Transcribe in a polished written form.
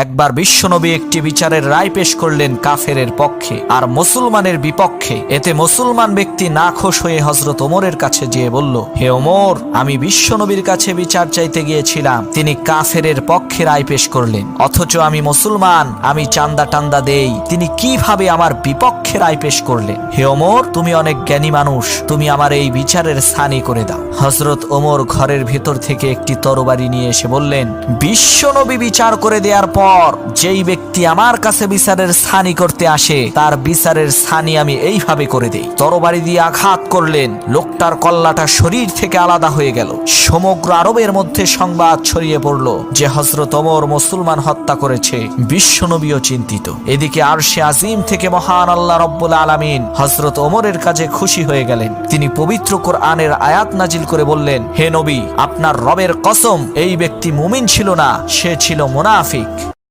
একবার বিশ্বনবী একটি বিচারের রায় পেশ করলেন কাফেরের পক্ষে আর মুসলমানের বিপক্ষে। এতে মুসলমান ব্যক্তি নাখোশ হয়ে হযরত ওমরের কাছে গিয়ে বলল, হে ওমর, আমি বিশ্বনবীর কাছে বিচার চাইতে গিয়েছিলাম, তিনি কাফেরের পক্ষে রায় পেশ করলেন, অথচ আমি মুসলমান, আমি চান্দা টান্দা দেই, তিনি কিভাবে আমার বিপক্ষে রায় পেশ করলেন? হে ওমর, তুমি অনেক জ্ঞানী মানুষ, তুমি আমার এই বিচারের স্থানী করে দাও। হযরত ওমর ঘরের ভেতর থেকে একটি তরবারি নিয়ে এসে বললেন, বিশ্বনবী বিচার করে দেওয়ার পর যেই ব্যক্তি আমার কাছে বিচারের স্থানী করতে আসে তার বিচারের স্থানী আমি এইভাবে করে দেই। তরবারি দিয়ে আঘাত করলেন, লোকটার কল্লাটা শরীর থেকে আলাদা হয়ে গেল। সমগ্র আরবের মধ্যে সংবাদ ছড়িয়ে পড়ল যে হযরত ওমর মুসলমান হত্যা করেছে। বিশ্বনবীও চিন্তিত। এদিকে আরশে আজিম থেকে মহান আল্লাহ রব্বুল আলামিন হযরত ওমরের কাজে খুশি হয়ে গেলেন। তিনি পবিত্র কোরআনের আয়াত নাজিল করে বললেন, হে নবী, আপনার রবের কসম, এই ব্যক্তি মুমিন ছিল না, সে ছিল মুনাফিক।